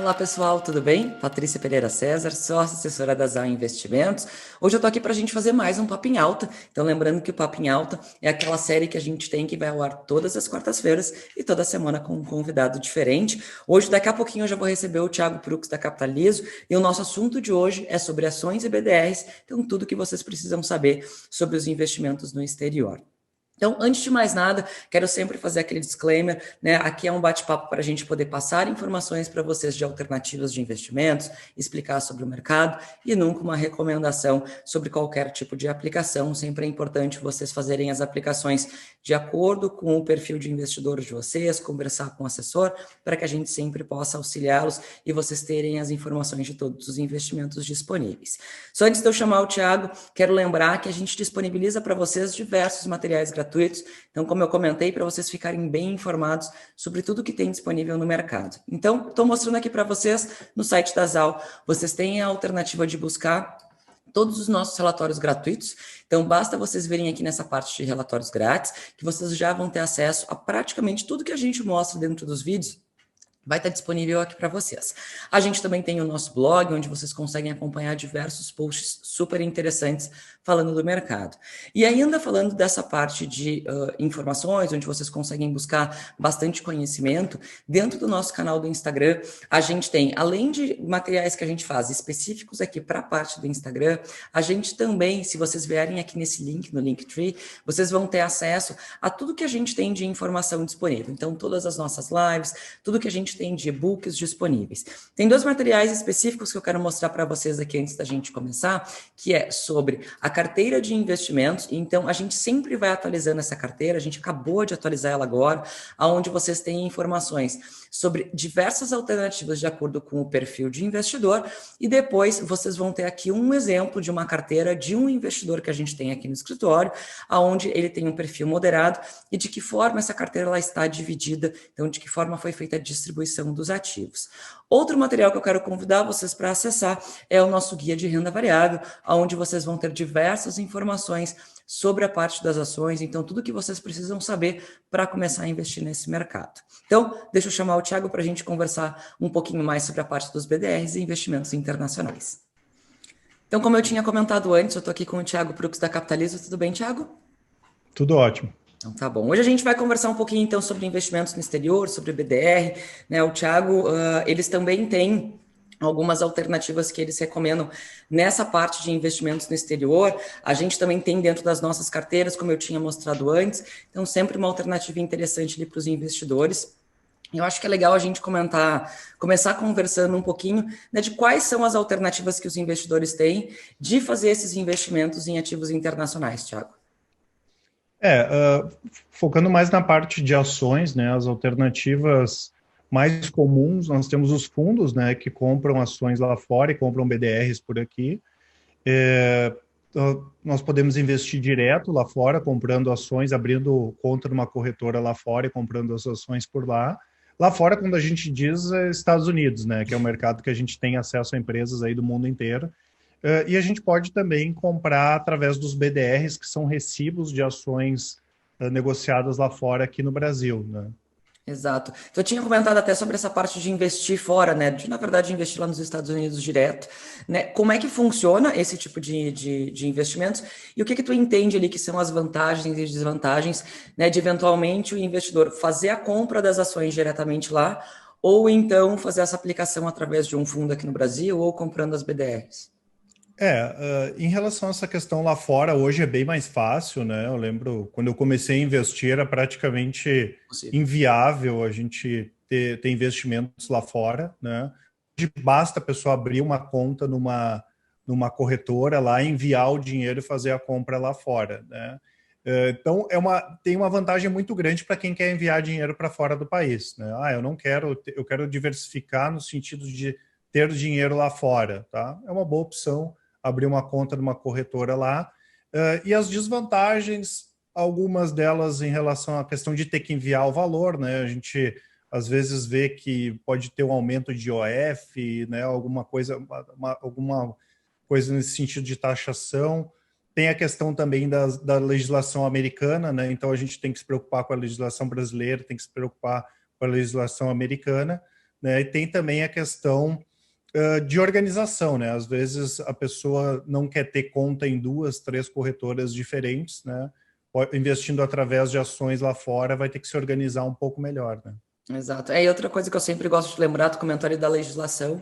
Olá pessoal, tudo bem? Patrícia Pereira César, sócia assessora da ZAL Investimentos. Hoje eu tô aqui para a gente fazer mais um Papo em Alta. Então lembrando que o Papo em Alta é aquela série que a gente tem que vai ao ar todas as quartas-feiras e toda semana com um convidado diferente. Hoje, daqui a pouquinho, eu já vou receber o Thiago Prux da Capitalizo e o nosso assunto de hoje é sobre ações e BDRs, então tudo que vocês precisam saber sobre os investimentos no exterior. Então, antes de mais nada, quero sempre fazer aquele disclaimer, né? Aqui é um bate-papo para a gente poder passar informações para vocês de alternativas de investimentos, explicar sobre o mercado e nunca uma recomendação sobre qualquer tipo de aplicação. Sempre é importante vocês fazerem as aplicações de acordo com o perfil de investidor de vocês, conversar com o assessor, para que a gente sempre possa auxiliá-los e vocês terem as informações de todos os investimentos disponíveis. Só antes de eu chamar o Thiago, quero lembrar que a gente disponibiliza para vocês diversos materiais gratuitos. Então, como eu comentei, para vocês ficarem bem informados sobre tudo que tem disponível no mercado. Então, estou mostrando aqui para vocês no site da ZAL, vocês têm a alternativa de buscar todos os nossos relatórios gratuitos. Então, basta vocês verem aqui nessa parte de relatórios grátis, que vocês já vão ter acesso a praticamente tudo que a gente mostra dentro dos vídeos. Vai estar disponível aqui para vocês. A gente também tem o nosso blog, onde vocês conseguem acompanhar diversos posts super interessantes falando do mercado. E ainda falando dessa parte de informações, onde vocês conseguem buscar bastante conhecimento, dentro do nosso canal do Instagram, a gente tem, além de materiais que a gente faz específicos aqui para a parte do Instagram, a gente também, se vocês vierem aqui nesse link, no Linktree, vocês vão ter acesso a tudo que a gente tem de informação disponível. Então, todas as nossas lives, tudo que a gente tem de e-books disponíveis. Tem dois materiais específicos que eu quero mostrar para vocês aqui antes da gente começar, que é sobre a carteira de investimentos. Então, a gente sempre vai atualizando essa carteira, a gente acabou de atualizar ela agora, onde vocês têm informações sobre diversas alternativas de acordo com o perfil de investidor, e depois vocês vão ter aqui um exemplo de uma carteira de um investidor que a gente tem aqui no escritório, onde ele tem um perfil moderado e de que forma essa carteira ela está dividida, então de que forma foi feita a distribuição dos ativos. Outro material que eu quero convidar vocês para acessar é o nosso guia de renda variável, onde vocês vão ter diversas informações sobre a parte das ações, então tudo que vocês precisam saber para começar a investir nesse mercado. Então, deixa eu chamar o Thiago para a gente conversar um pouquinho mais sobre a parte dos BDRs e investimentos internacionais. Então, como eu tinha comentado antes, eu estou aqui com o Thiago Prux da Capitalizo. Tudo bem, Thiago? Tudo ótimo. Então, tá bom. Hoje a gente vai conversar um pouquinho, então, sobre investimentos no exterior, sobre BDR, né? O Thiago, eles também têm algumas alternativas que eles recomendam nessa parte de investimentos no exterior. A gente também tem dentro das nossas carteiras, como eu tinha mostrado antes, então sempre uma alternativa interessante ali para os investidores. Eu acho que é legal a gente começar conversando um pouquinho, né, de quais são as alternativas que os investidores têm de fazer esses investimentos em ativos internacionais, Thiago. Focando mais na parte de ações, né, as alternativas mais comuns, nós temos os fundos, né, que compram ações lá fora e compram BDRs por aqui. Nós podemos investir direto lá fora, comprando ações, abrindo conta numa corretora lá fora e comprando as ações por lá. Lá fora, quando a gente diz, é Estados Unidos, né, que é o mercado que a gente tem acesso a empresas aí do mundo inteiro. E a gente pode também comprar através dos BDRs, que são recibos de ações negociadas lá fora, aqui no Brasil, né? Exato. Então, eu tinha comentado até sobre essa parte de investir fora, né? De, na verdade, investir lá nos Estados Unidos direto, né? Como é que funciona esse tipo de investimentos e o que tu entende ali que são as vantagens e desvantagens, né? De, eventualmente, o investidor fazer a compra das ações diretamente lá ou, então, fazer essa aplicação através de um fundo aqui no Brasil ou comprando as BDRs. Em relação a essa questão lá fora, hoje é bem mais fácil, né? Eu lembro, quando eu comecei a investir, era praticamente inviável a gente ter investimentos lá fora, né? Hoje basta a pessoa abrir uma conta numa corretora lá, enviar o dinheiro e fazer a compra lá fora, né? Então, tem uma vantagem muito grande para quem quer enviar dinheiro para fora do país, né? Eu quero diversificar no sentido de ter dinheiro lá fora, tá? É uma boa opção abrir uma conta numa corretora lá. E as desvantagens, algumas delas em relação à questão de ter que enviar o valor, né? A gente às vezes vê que pode ter um aumento de IOF, né? Alguma coisa nesse sentido de taxação. Tem a questão também da legislação americana, né? Então a gente tem que se preocupar com a legislação brasileira, tem que se preocupar com a legislação americana. né? E tem também a questão de organização, né? Às vezes a pessoa não quer ter conta em 2, 3 corretoras diferentes, né? Investindo através de ações lá fora, vai ter que se organizar um pouco melhor, né? Exato. E outra coisa que eu sempre gosto de lembrar do comentário da legislação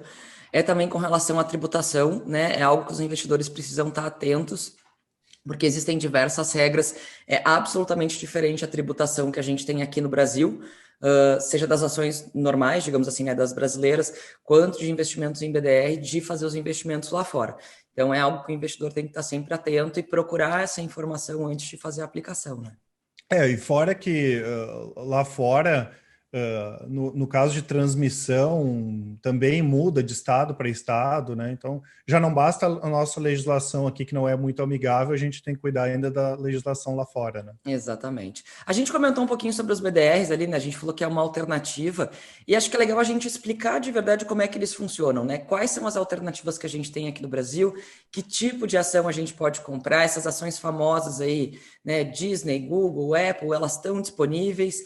é também com relação à tributação, né? É algo que os investidores precisam estar atentos, porque existem diversas regras, é absolutamente diferente a tributação que a gente tem aqui no Brasil, seja das ações normais, digamos assim, né, das brasileiras, quanto de investimentos em BDR, de fazer os investimentos lá fora. Então é algo que o investidor tem que estar sempre atento e procurar essa informação antes de fazer a aplicação, né? E fora que lá fora, no caso de transmissão, também muda de estado para estado, né? Então, já não basta a nossa legislação aqui, que não é muito amigável, a gente tem que cuidar ainda da legislação lá fora, né? Exatamente. A gente comentou um pouquinho sobre os BDRs ali, né? A gente falou que é uma alternativa, e acho que é legal a gente explicar de verdade como é que eles funcionam, né? Quais são as alternativas que a gente tem aqui no Brasil, que tipo de ação a gente pode comprar, essas ações famosas aí, né? Disney, Google, Apple, elas estão disponíveis.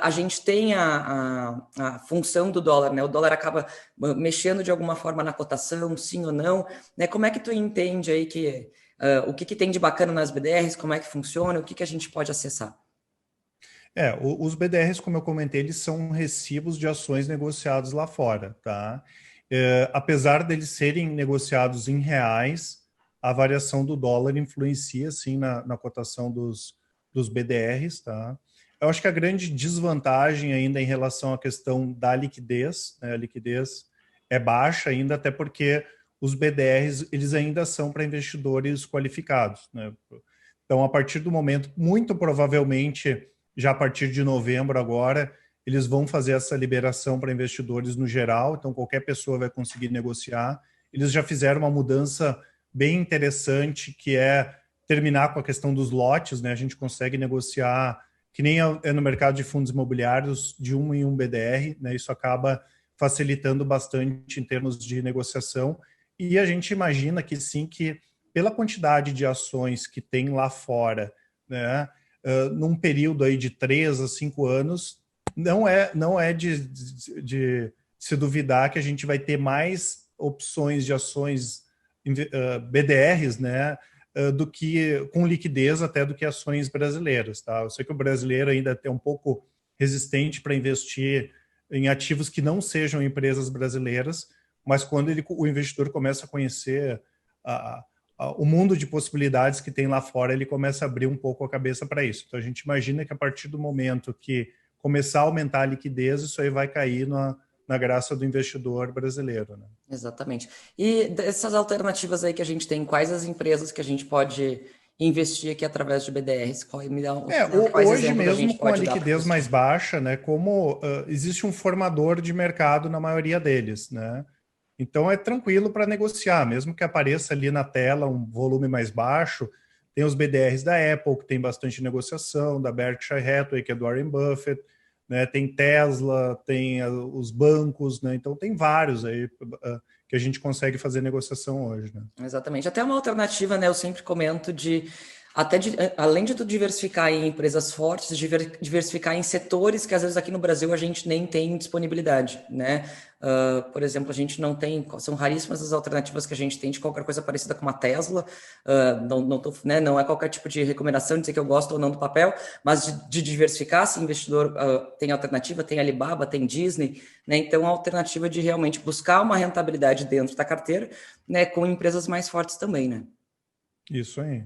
A gente tem a função do dólar, né? O dólar acaba mexendo de alguma forma na cotação, sim ou não, né? Como é que tu entende aí que o que tem de bacana nas BDRs, como é que funciona, o que a gente pode acessar? Os BDRs, como eu comentei, eles são recibos de ações negociados lá fora, tá? Apesar deles serem negociados em reais, a variação do dólar influencia, sim, na cotação dos BDRs, tá? Eu acho que a grande desvantagem ainda em relação à questão da liquidez, né? A liquidez é baixa ainda, até porque os BDRs, eles ainda são para investidores qualificados, né? Então, a partir do momento, muito provavelmente, já a partir de novembro agora, eles vão fazer essa liberação para investidores no geral, então qualquer pessoa vai conseguir negociar. Eles já fizeram uma mudança bem interessante, que é terminar com a questão dos lotes, né? A gente consegue negociar, que nem é no mercado de fundos imobiliários, de um em um BDR, né? Isso acaba facilitando bastante em termos de negociação. E a gente imagina que sim, que pela quantidade de ações que tem lá fora, né? Num período aí de 3 a 5 anos, não é de se duvidar que a gente vai ter mais opções de ações BDRs, né, do que com liquidez até do que ações brasileiras, tá? Eu sei que o brasileiro ainda é um pouco resistente para investir em ativos que não sejam empresas brasileiras, mas quando o investidor começa a conhecer o mundo de possibilidades que tem lá fora, ele começa a abrir um pouco a cabeça para isso. Então, a gente imagina que a partir do momento que começar a aumentar a liquidez, isso aí vai cair na graça do investidor brasileiro, né? Exatamente. E dessas alternativas aí que a gente tem, quais as empresas que a gente pode investir aqui através de BDRs? Quais Hoje exemplos a mesmo gente com a pode dar para o liquidez mais investidor? baixa, né, como existe um formador de mercado na maioria deles, né? Então é tranquilo para negociar, mesmo que apareça ali na tela um volume mais baixo. Tem os BDRs da Apple, que tem bastante negociação, da Berkshire Hathaway, que é do Warren Buffett, né? Tem Tesla, tem os bancos, né? Então tem vários aí que a gente consegue fazer negociação hoje, né? Exatamente. Até uma alternativa, né? Eu sempre comento além de tu diversificar em empresas fortes, diversificar em setores que às vezes aqui no Brasil a gente nem tem disponibilidade, né? Por exemplo, a gente não tem, são raríssimas as alternativas que a gente tem de qualquer coisa parecida com uma Tesla. Não é qualquer tipo de recomendação de dizer que eu gosto ou não do papel, mas de diversificar, se investidor tem alternativa, tem Alibaba, tem Disney, né? Então a alternativa de realmente buscar uma rentabilidade dentro da carteira, né? Com empresas mais fortes também, né? Isso aí.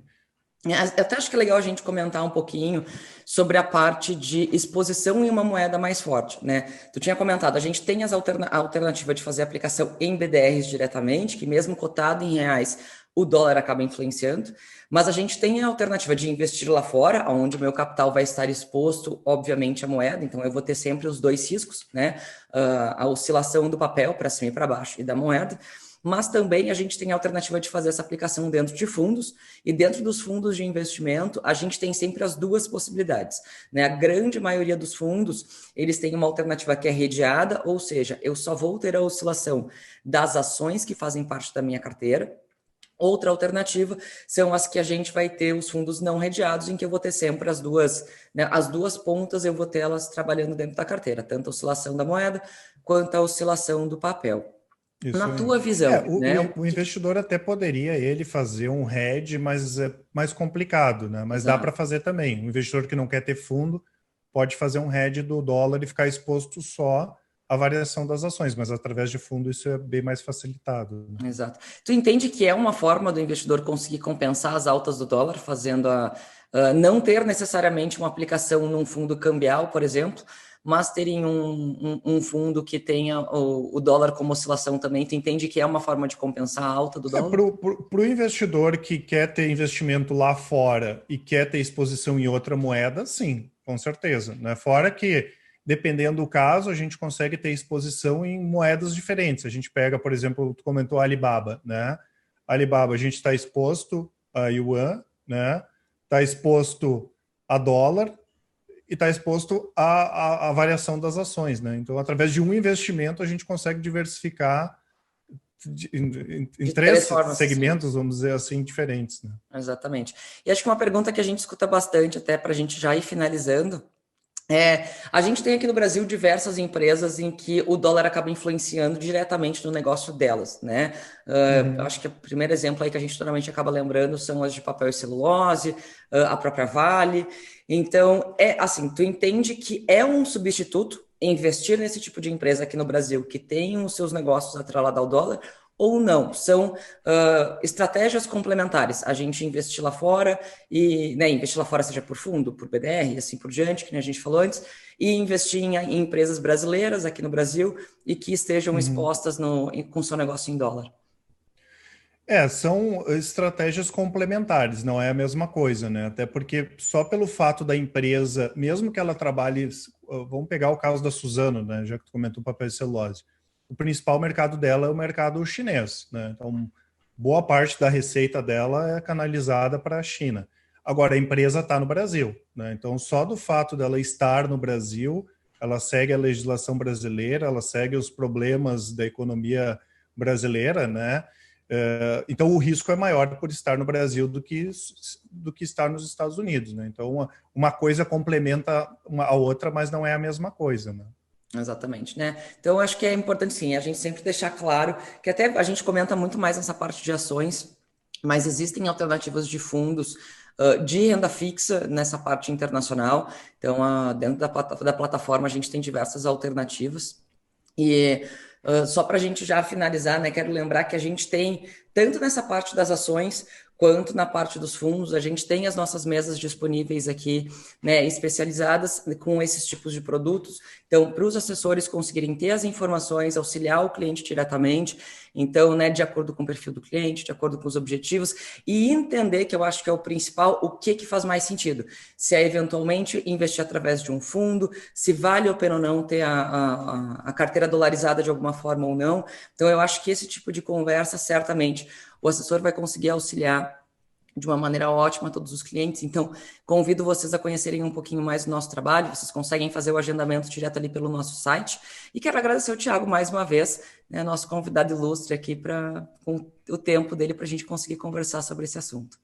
Eu até acho que é legal a gente comentar um pouquinho sobre a parte de exposição em uma moeda mais forte, né? Tu tinha comentado, a gente tem a alternativa de fazer aplicação em BDRs diretamente, que mesmo cotado em reais, o dólar acaba influenciando, mas a gente tem a alternativa de investir lá fora, onde o meu capital vai estar exposto, obviamente, à moeda, então eu vou ter sempre os dois riscos, né? A oscilação do papel para cima e para baixo e da moeda, mas também a gente tem a alternativa de fazer essa aplicação dentro de fundos, e dentro dos fundos de investimento, a gente tem sempre as duas possibilidades, né? A grande maioria dos fundos, eles têm uma alternativa que é redeada, ou seja, eu só vou ter a oscilação das ações que fazem parte da minha carteira, Outra alternativa são as que a gente vai ter os fundos não redeados, em que eu vou ter sempre as duas, né, as duas pontas, eu vou ter elas trabalhando dentro da carteira, tanto a oscilação da moeda quanto a oscilação do papel. Isso Na aí. tua visão, O investidor até poderia ele fazer um hedge, mas é mais complicado, né? Mas dá Exato. para fazer também. O investidor que não quer ter fundo pode fazer um hedge do dólar e ficar exposto só à variação das ações, mas através de fundo isso é bem mais facilitado, né? Exato. Tu entende que é uma forma do investidor conseguir compensar as altas do dólar, fazendo não ter necessariamente uma aplicação num fundo cambial, por exemplo, mas terem um fundo que tenha o dólar como oscilação também? Tu entende que é uma forma de compensar a alta do dólar? Para o investidor que quer ter investimento lá fora e quer ter exposição em outra moeda, sim, com certeza, né? Fora que, dependendo do caso, a gente consegue ter exposição em moedas diferentes. A gente pega, por exemplo, tu comentou a Alibaba, né? Alibaba, a gente está exposto a yuan, né? Está exposto a dólar e está exposto à variação das ações, né? Então, através de um investimento, a gente consegue diversificar em três formas, segmentos, vamos dizer assim, diferentes, né? Exatamente. E acho que uma pergunta que a gente escuta bastante, até para a gente já ir finalizando, a gente tem aqui no Brasil diversas empresas em que o dólar acaba influenciando diretamente no negócio delas, né? Acho que o primeiro exemplo aí que a gente normalmente acaba lembrando são as de papel e celulose, a própria Vale. Então, assim, tu entende que é um substituto investir nesse tipo de empresa aqui no Brasil que tem os seus negócios atrelados ao dólar, ou não? São estratégias complementares. A gente investir lá fora e, né, investir lá fora seja por fundo, por BDR e assim por diante, que nem a gente falou antes, e investir em empresas brasileiras aqui no Brasil e que estejam expostas com seu negócio em dólar. São estratégias complementares, não é a mesma coisa, né? Até porque só pelo fato da empresa, mesmo que ela trabalhe, vamos pegar o caso da Suzano, né? Já que tu comentou o papel e celulose. O principal mercado dela é o mercado chinês, né? Então, boa parte da receita dela é canalizada para a China. Agora, a empresa está no Brasil, né? Então, só do fato dela estar no Brasil, ela segue a legislação brasileira, ela segue os problemas da economia brasileira, né? Então, o risco é maior por estar no Brasil do que estar nos Estados Unidos, né? Então, uma coisa complementa a outra, mas não é a mesma coisa, né? Exatamente, né? Então, acho que é importante, sim, a gente sempre deixar claro que até a gente comenta muito mais nessa parte de ações, mas existem alternativas de fundos de renda fixa nessa parte internacional. Então, dentro da plataforma, a gente tem diversas alternativas. E só para a gente já finalizar, né, quero lembrar que a gente tem, tanto nessa parte das ações, quanto na parte dos fundos, a gente tem as nossas mesas disponíveis aqui, né, especializadas com esses tipos de produtos. Então, para os assessores conseguirem ter as informações, auxiliar o cliente diretamente, então, né, de acordo com o perfil do cliente, de acordo com os objetivos, e entender, que eu acho que é o principal, o que faz mais sentido. Se é eventualmente investir através de um fundo, se vale a pena ou não ter a carteira dolarizada de alguma forma ou não. Então, eu acho que esse tipo de conversa, certamente, o assessor vai conseguir auxiliar de uma maneira ótima a todos os clientes. Então, convido vocês a conhecerem um pouquinho mais do nosso trabalho. Vocês conseguem fazer o agendamento direto ali pelo nosso site. E quero agradecer ao Thiago mais uma vez, né, nosso convidado ilustre aqui, com o tempo dele para a gente conseguir conversar sobre esse assunto.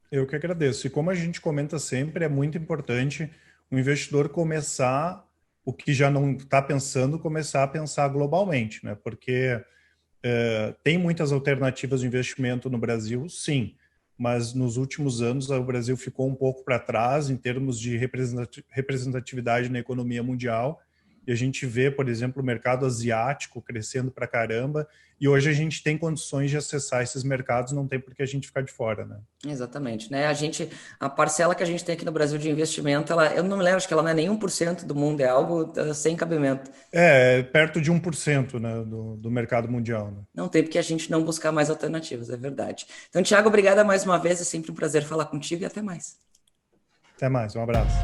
Eu que agradeço. E como a gente comenta sempre, é muito importante o investidor começar, o que já não está pensando, começar a pensar globalmente, né? Porque tem muitas alternativas de investimento no Brasil, sim, mas nos últimos anos o Brasil ficou um pouco para trás em termos de representatividade na economia mundial. E a gente vê, por exemplo, o mercado asiático crescendo para caramba, e hoje a gente tem condições de acessar esses mercados, não tem por que a gente ficar de fora, né? Exatamente, né? A parcela que a gente tem aqui no Brasil de investimento, eu não me lembro, acho que ela não é nem 1% do mundo, é algo sem cabimento. Perto de 1%, né, do mercado mundial, né? Não tem porque a gente não buscar mais alternativas, é verdade. Então, Thiago, obrigada mais uma vez, é sempre um prazer falar contigo e até mais. Até mais, um abraço.